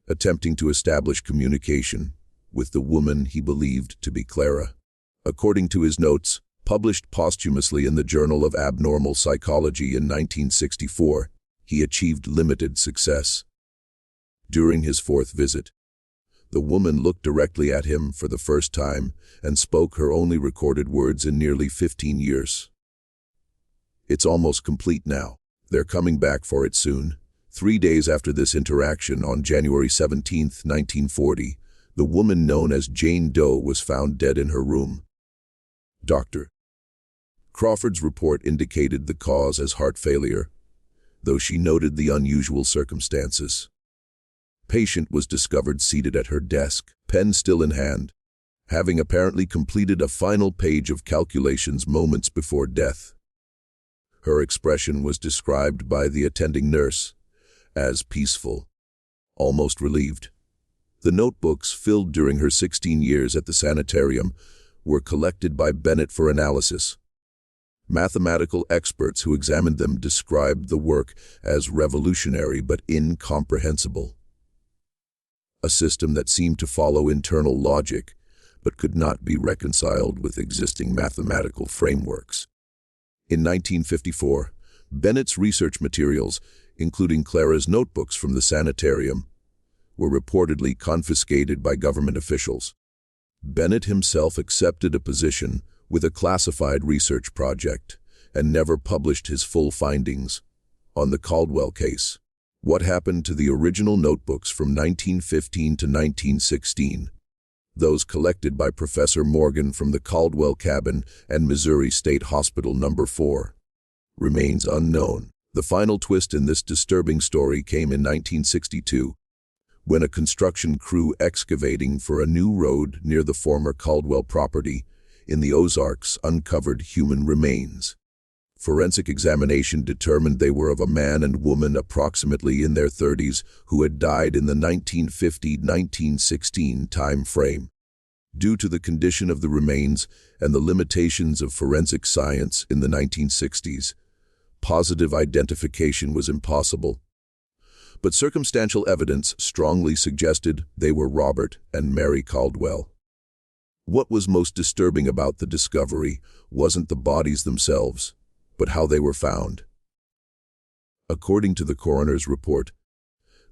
attempting to establish communication with the woman he believed to be Clara. According to his notes, published posthumously in the Journal of Abnormal Psychology in 1964, he achieved limited success. During his fourth visit, the woman looked directly at him for the first time and spoke her only recorded words in nearly 15 years. "It's almost complete now. They're coming back for it soon." 3 days after this interaction, on January 17, 1940, the woman known as Jane Doe was found dead in her room. Dr. Crawford's report indicated the cause as heart failure, though she noted the unusual circumstances. Patient was discovered seated at her desk, pen still in hand, having apparently completed a final page of calculations moments before death. Her expression was described by the attending nurse as peaceful, almost relieved. The notebooks filled during her 16 years at the sanitarium were collected by Bennett for analysis. Mathematical experts who examined them described the work as revolutionary but incomprehensible. A system that seemed to follow internal logic, but could not be reconciled with existing mathematical frameworks. In 1954, Bennett's research materials, including Clara's notebooks from the sanitarium, were reportedly confiscated by government officials. Bennett himself accepted a position with a classified research project and never published his full findings on the Caldwell case. What happened to the original notebooks from 1915 to 1916, those collected by Professor Morgan from the Caldwell cabin and Missouri State Hospital No. 4, remains unknown. The final twist in this disturbing story came in 1962, when a construction crew excavating for a new road near the former Caldwell property in the Ozarks uncovered human remains. Forensic examination determined they were of a man and woman approximately in their 30s who had died in the 1950-1916 time frame. Due to the condition of the remains and the limitations of forensic science in the 1960s, positive identification was impossible. But circumstantial evidence strongly suggested they were Robert and Mary Caldwell. What was most disturbing about the discovery wasn't the bodies themselves, but how they were found. According to the coroner's report,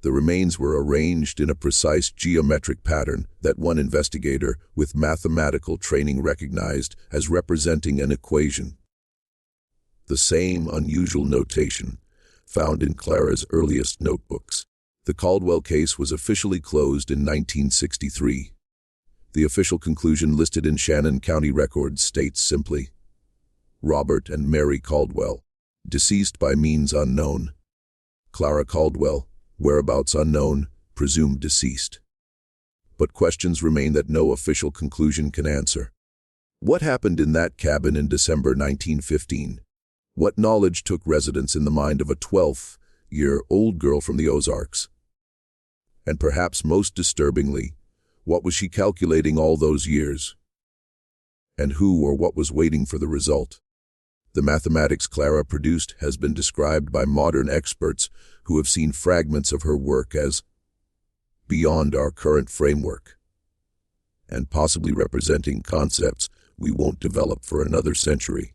the remains were arranged in a precise geometric pattern that one investigator with mathematical training recognized as representing an equation. The same unusual notation found in Clara's earliest notebooks. The Caldwell case was officially closed in 1963. The official conclusion listed in Shannon County records states simply, Robert and Mary Caldwell, deceased by means unknown. Clara Caldwell, whereabouts unknown, presumed deceased. But questions remain that no official conclusion can answer. What happened in that cabin in December 1915? What knowledge took residence in the mind of a 12-year-old girl from the Ozarks? And perhaps most disturbingly, what was she calculating all those years? And who or what was waiting for the result? The mathematics Clara produced has been described by modern experts who have seen fragments of her work as beyond our current framework, and possibly representing concepts we won't develop for another century.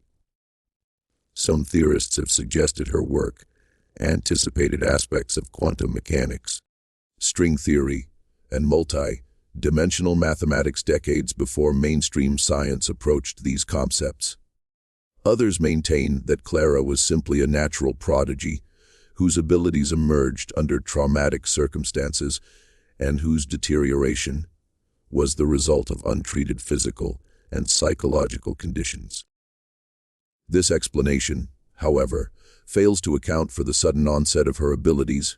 Some theorists have suggested her work anticipated aspects of quantum mechanics, string theory, and multi-dimensional mathematics decades before mainstream science approached these concepts. Others maintain that Clara was simply a natural prodigy whose abilities emerged under traumatic circumstances and whose deterioration was the result of untreated physical and psychological conditions. This explanation, however, fails to account for the sudden onset of her abilities,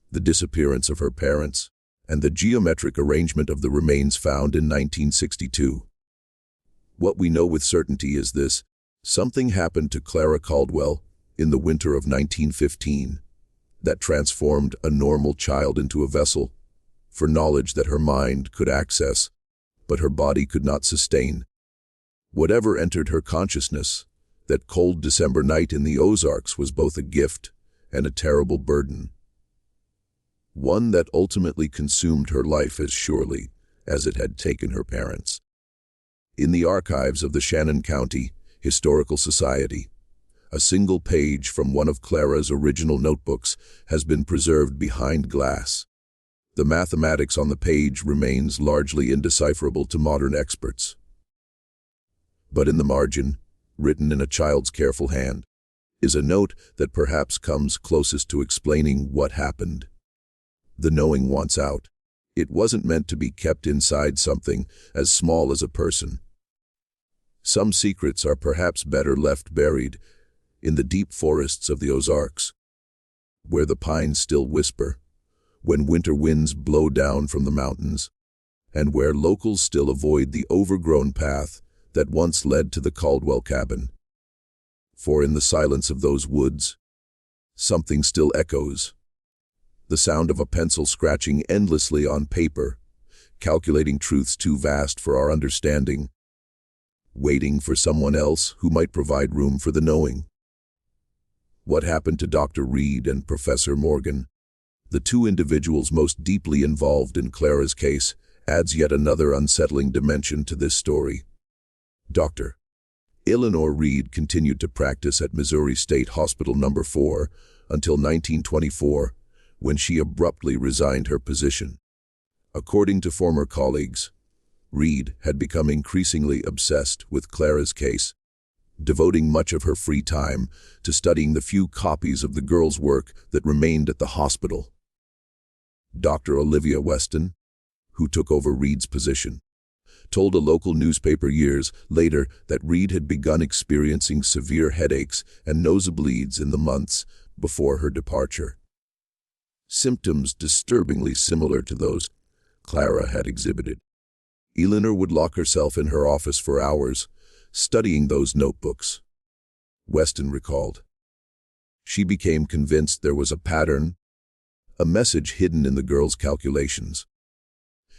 the disappearance of her parents, and the geometric arrangement of the remains found in 1962. What we know with certainty is this: something happened to Clara Caldwell in the winter of 1915 that transformed a normal child into a vessel for knowledge that her mind could access, but her body could not sustain. Whatever entered her consciousness, that cold December night in the Ozarks was both a gift and a terrible burden. One that ultimately consumed her life as surely as it had taken her parents. In the archives of the Shannon County Historical Society, a single page from one of Clara's original notebooks has been preserved behind glass. The mathematics on the page remains largely indecipherable to modern experts. But in the margin, written in a child's careful hand, is a note that perhaps comes closest to explaining what happened. The knowing wants out. It wasn't meant to be kept inside something as small as a person. Some secrets are perhaps better left buried in the deep forests of the Ozarks, where the pines still whisper when winter winds blow down from the mountains, and where locals still avoid the overgrown path that once led to the Caldwell cabin. For in the silence of those woods, something still echoes. The sound of a pencil scratching endlessly on paper, calculating truths too vast for our understanding, waiting for someone else who might provide room for the knowing. What happened to Dr. Reed and Professor Morgan, the two individuals most deeply involved in Clara's case, adds yet another unsettling dimension to this story. Dr. Eleanor Reed continued to practice at Missouri State Hospital No. 4 until 1924, when she abruptly resigned her position. According to former colleagues, Reed had become increasingly obsessed with Clara's case, devoting much of her free time to studying the few copies of the girl's work that remained at the hospital. Dr. Olivia Weston, who took over Reed's position, told a local newspaper years later that Reed had begun experiencing severe headaches and nosebleeds in the months before her departure. Symptoms disturbingly similar to those Clara had exhibited. Eleanor would lock herself in her office for hours, studying those notebooks. Weston recalled. She became convinced there was a pattern, a message hidden in the girl's calculations.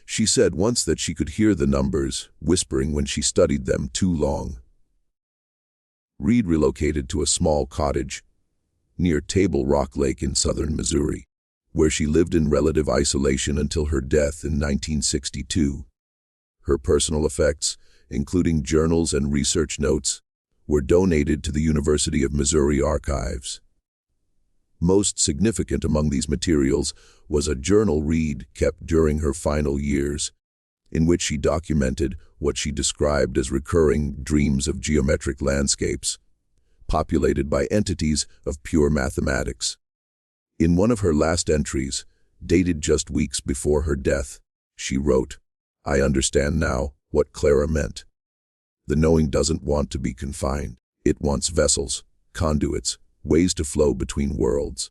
She said once that she could hear the numbers whispering when she studied them too long. Reed relocated to a small cottage near Table Rock Lake in southern Missouri, where she lived in relative isolation until her death in 1962. Her personal effects, including journals and research notes, were donated to the University of Missouri archives. Most significant among these materials was a journal Reed kept during her final years, in which she documented what she described as recurring dreams of geometric landscapes, populated by entities of pure mathematics. In one of her last entries, dated just weeks before her death, she wrote, "I understand now what Clara meant. The knowing doesn't want to be confined. It wants vessels, conduits, ways to flow between worlds.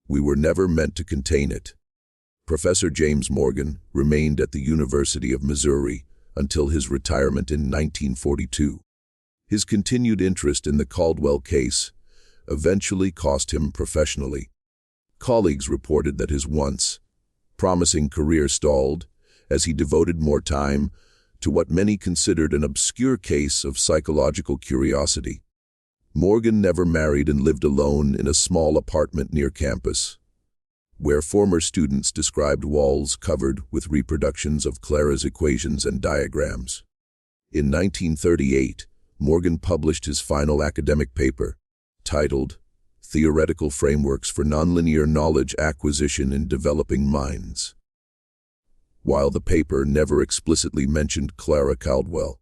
We were never meant to contain it." Professor James Morgan remained at the University of Missouri until his retirement in 1942. His continued interest in the Caldwell case eventually cost him professionally. Colleagues reported that his once promising career stalled as he devoted more time to what many considered an obscure case of psychological curiosity. Morgan never married and lived alone in a small apartment near campus, where former students described walls covered with reproductions of Clara's equations and diagrams. In 1938, Morgan published his final academic paper, titled Theoretical Frameworks for Nonlinear Knowledge Acquisition in Developing Minds. While the paper never explicitly mentioned Clara Caldwell,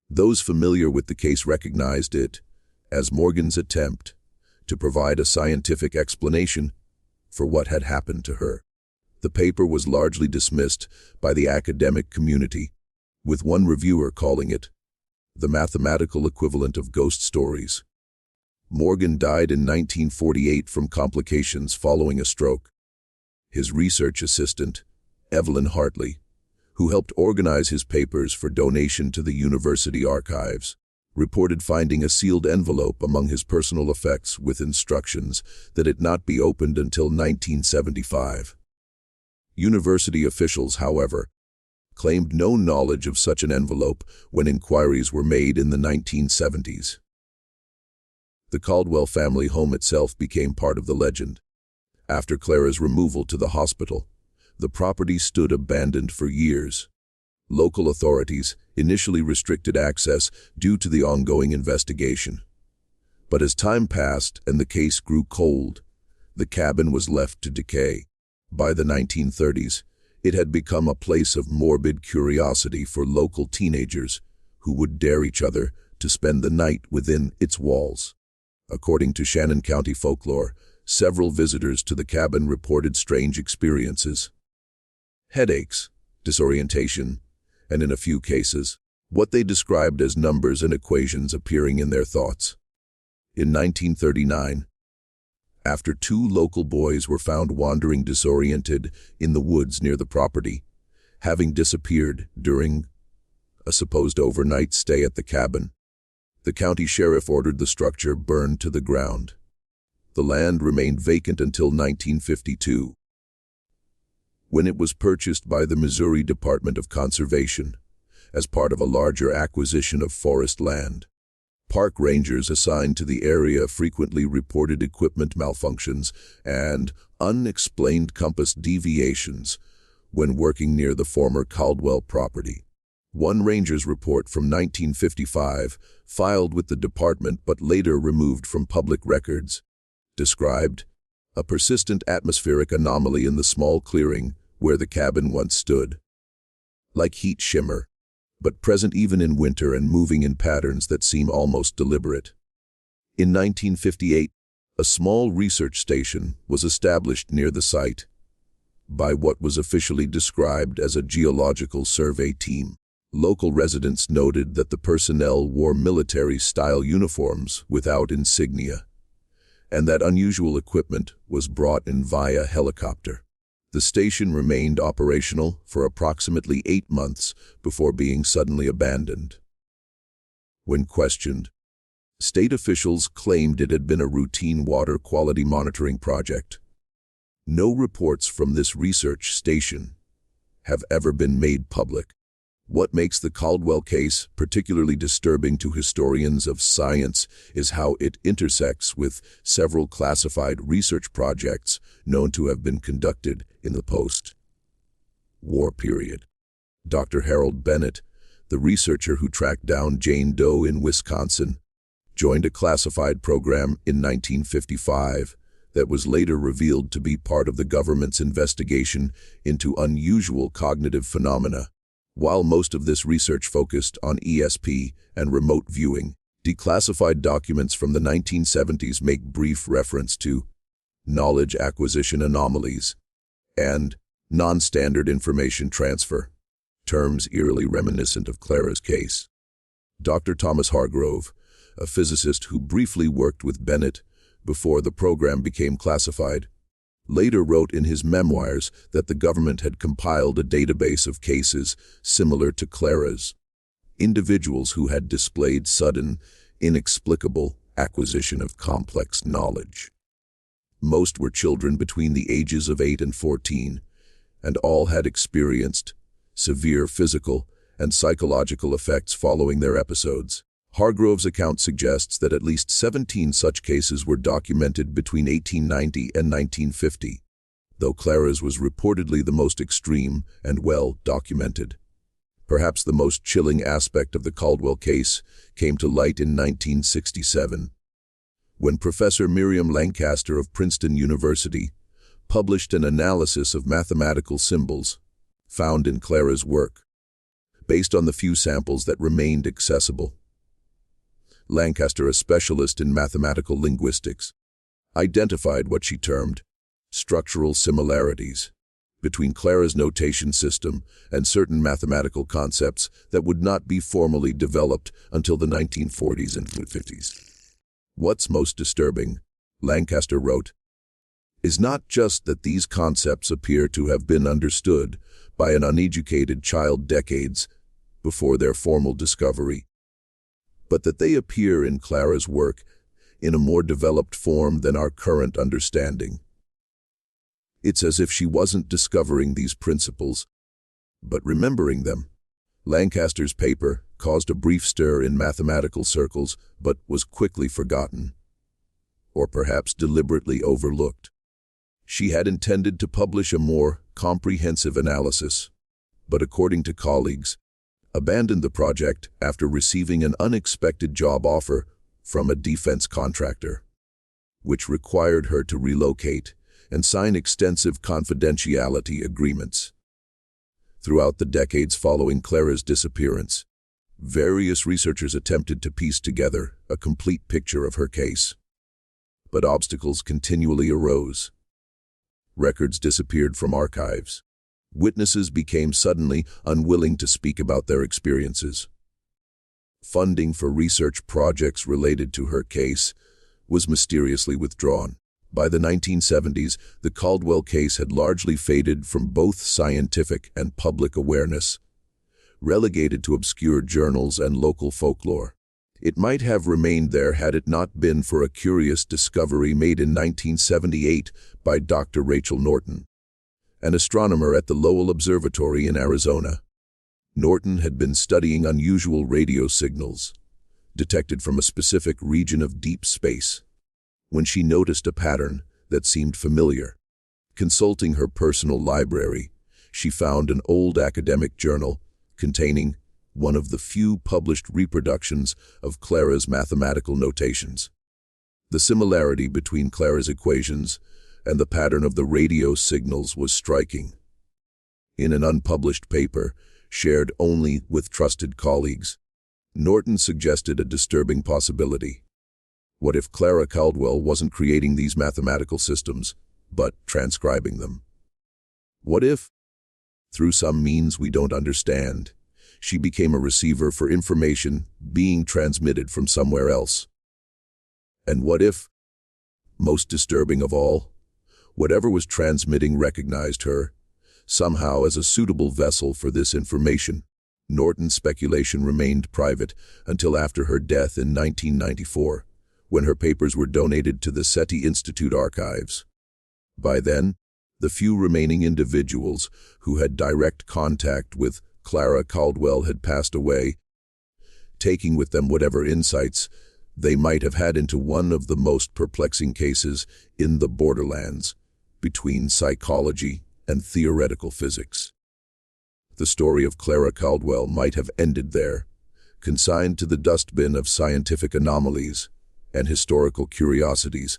those familiar with the case recognized it as Morgan's attempt to provide a scientific explanation for what had happened to her. The paper was largely dismissed by the academic community, with one reviewer calling it the mathematical equivalent of ghost stories. Morgan died in 1948 from complications following a stroke. His research assistant, Evelyn Hartley, who helped organize his papers for donation to the university archives, reported finding a sealed envelope among his personal effects with instructions that it not be opened until 1975. University officials, however, claimed no knowledge of such an envelope when inquiries were made in the 1970s. The Caldwell family home itself became part of the legend. After Clara's removal to the hospital, the property stood abandoned for years. Local authorities initially restricted access due to the ongoing investigation. But as time passed and the case grew cold, the cabin was left to decay. By the 1930s, it had become a place of morbid curiosity for local teenagers who would dare each other to spend the night within its walls. According to Shannon County folklore, several visitors to the cabin reported strange experiences: headaches, disorientation, and in a few cases, what they described as numbers and equations appearing in their thoughts. In 1939, after 2 local boys were found wandering disoriented in the woods near the property, having disappeared during a supposed overnight stay at the cabin, the county sheriff ordered the structure burned to the ground. The land remained vacant until 1952, when it was purchased by the Missouri Department of Conservation as part of a larger acquisition of forest land. Park rangers assigned to the area frequently reported equipment malfunctions and unexplained compass deviations when working near the former Caldwell property. One ranger's report from 1955, filed with the department but later removed from public records, described a persistent atmospheric anomaly in the small clearing where the cabin once stood. Like heat shimmer, but present even in winter and moving in patterns that seem almost deliberate. In 1958, a small research station was established near the site by what was officially described as a geological survey team. Local residents noted that the personnel wore military-style uniforms without insignia, and that unusual equipment was brought in via helicopter. The station remained operational for approximately 8 months before being suddenly abandoned. When questioned, State officials claimed it had been a routine water quality monitoring project. No reports from this research station have ever been made public. What makes the Caldwell case particularly disturbing to historians of science is how it intersects with several classified research projects known to have been conducted in the post-war period. Dr. Harold Bennett, the researcher who tracked down Jane Doe in Wisconsin, joined a classified program in 1955 that was later revealed to be part of the government's investigation into unusual cognitive phenomena. While most of this research focused on ESP and remote viewing, declassified documents from the 1970s make brief reference to knowledge acquisition anomalies and non-standard information transfer, terms eerily reminiscent of Clara's case. Dr. Thomas Hargrove, a physicist who briefly worked with Bennett before the program became classified, later wrote in his memoirs that the government had compiled a database of cases similar to Clara's, individuals who had displayed sudden, inexplicable acquisition of complex knowledge. Most were children between the ages of 8 and 14, and all had experienced severe physical and psychological effects following their episodes. Hargrove's account suggests that at least 17 such cases were documented between 1890 and 1950, though Clara's was reportedly the most extreme and well documented. Perhaps the most chilling aspect of the Caldwell case came to light in 1967, when Professor Miriam Lancaster of Princeton University published an analysis of mathematical symbols found in Clara's work, based on the few samples that remained accessible. Lancaster, a specialist in mathematical linguistics, identified what she termed structural similarities between Clara's notation system and certain mathematical concepts that would not be formally developed until the 1940s and 50s. What's most disturbing, Lancaster wrote, is not just that these concepts appear to have been understood by an uneducated child decades before their formal discovery, but that they appear in Clara's work in a more developed form than our current understanding. It's as if she wasn't discovering these principles, but remembering them. Lancaster's paper caused a brief stir in mathematical circles, but was quickly forgotten, or perhaps deliberately overlooked. She had intended to publish a more comprehensive analysis, but according to colleagues, abandoned the project after receiving an unexpected job offer from a defense contractor, which required her to relocate and sign extensive confidentiality agreements. Throughout the decades following Clara's disappearance, various researchers attempted to piece together a complete picture of her case. But obstacles continually arose. Records disappeared from archives. Witnesses became suddenly unwilling to speak about their experiences. Funding for research projects related to her case was mysteriously withdrawn. By the 1970s, the Caldwell case had largely faded from both scientific and public awareness, relegated to obscure journals and local folklore. It might have remained there had it not been for a curious discovery made in 1978 by Dr. Rachel Norton, an astronomer at the Lowell Observatory in Arizona. Norton had been studying unusual radio signals, detected from a specific region of deep space, when she noticed a pattern that seemed familiar. Consulting her personal library, she found an old academic journal containing one of the few published reproductions of Clara's mathematical notations. The similarity between Clara's equations and the pattern of the radio signals was striking. In an unpublished paper, shared only with trusted colleagues, Norton suggested a disturbing possibility. What if Clara Caldwell wasn't creating these mathematical systems, but transcribing them? What if, through some means we don't understand, she became a receiver for information being transmitted from somewhere else? And what if, most disturbing of all, whatever was transmitting recognized her, somehow as a suitable vessel for this information? Norton's speculation remained private until after her death in 1994, when her papers were donated to the SETI Institute archives. By then, the few remaining individuals who had direct contact with Clara Caldwell had passed away, taking with them whatever insights they might have had into one of the most perplexing cases in the borderlands between psychology and theoretical physics. The story of Clara Caldwell might have ended there, consigned to the dustbin of scientific anomalies and historical curiosities,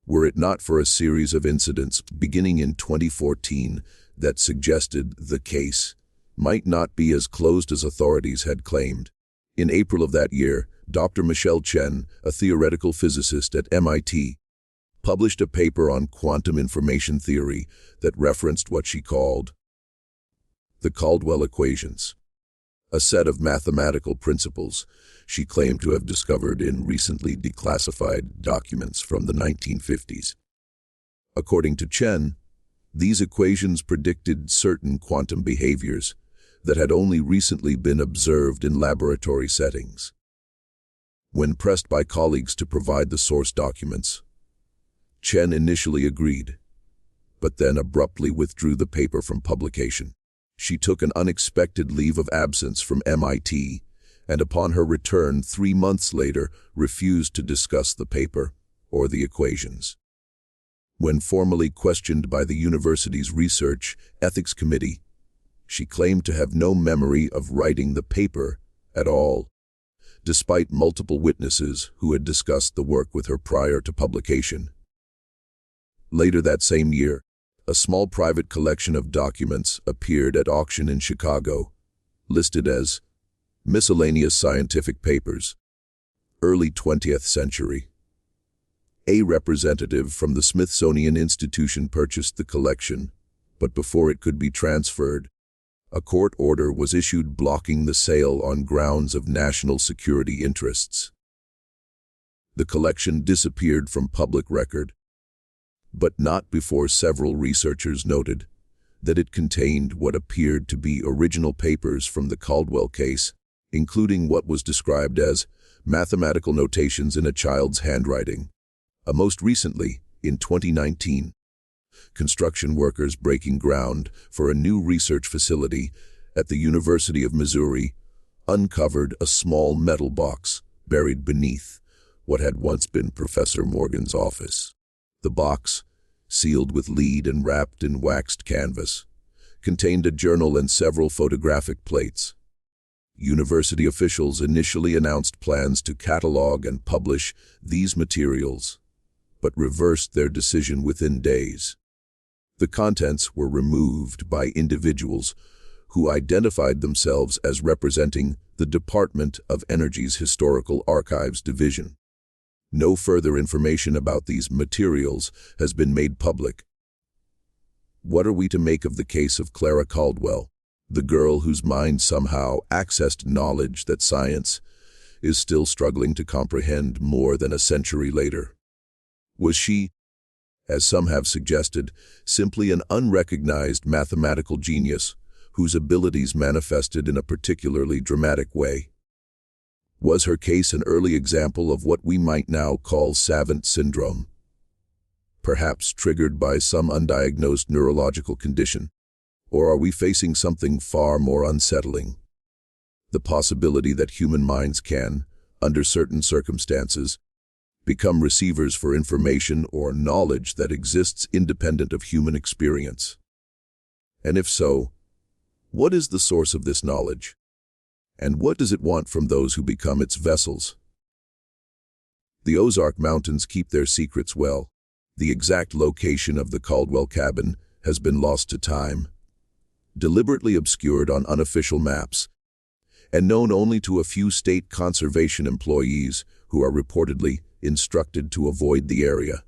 were it not for a series of incidents beginning in 2014 that suggested the case might not be as closed as authorities had claimed. In April of that year, Dr. Michelle Chen, a theoretical physicist at MIT, published a paper on quantum information theory that referenced what she called the Caldwell equations, a set of mathematical principles she claimed to have discovered in recently declassified documents from the 1950s. According to Chen, these equations predicted certain quantum behaviors that had only recently been observed in laboratory settings. When pressed by colleagues to provide the source documents, Chen initially agreed, but then abruptly withdrew the paper from publication. She took an unexpected leave of absence from MIT, and upon her return 3 months later refused to discuss the paper or the equations. When formally questioned by the university's Research Ethics Committee, she claimed to have no memory of writing the paper at all, despite multiple witnesses who had discussed the work with her prior to publication. Later that same year, a small private collection of documents appeared at auction in Chicago, listed as Miscellaneous Scientific Papers, Early 20th Century. A representative from the Smithsonian Institution purchased the collection, but before it could be transferred, a court order was issued blocking the sale on grounds of national security interests. The collection disappeared from public record, but not before several researchers noted that it contained what appeared to be original papers from the Caldwell case, including what was described as mathematical notations in a child's handwriting. Most recently, in 2019, construction workers breaking ground for a new research facility at the University of Missouri uncovered a small metal box buried beneath what had once been Professor Morgan's office. The box, sealed with lead and wrapped in waxed canvas, contained a journal and several photographic plates. University officials initially announced plans to catalog and publish these materials, but reversed their decision within days. The contents were removed by individuals who identified themselves as representing the Department of Energy's Historical Archives Division. No further information about these materials has been made public. What are we to make of the case of Clara Caldwell, the girl whose mind somehow accessed knowledge that science is still struggling to comprehend more than a century later? Was she, as some have suggested, simply an unrecognized mathematical genius whose abilities manifested in a particularly dramatic way? Was her case an early example of what we might now call savant syndrome, perhaps triggered by some undiagnosed neurological condition? Or are we facing something far more unsettling? The possibility that human minds can, under certain circumstances, become receivers for information or knowledge that exists independent of human experience. And if so, what is the source of this knowledge? And what does it want from those who become its vessels? The Ozark Mountains keep their secrets well. The exact location of the Caldwell cabin has been lost to time, deliberately obscured on unofficial maps, and known only to a few state conservation employees who are reportedly instructed to avoid the area.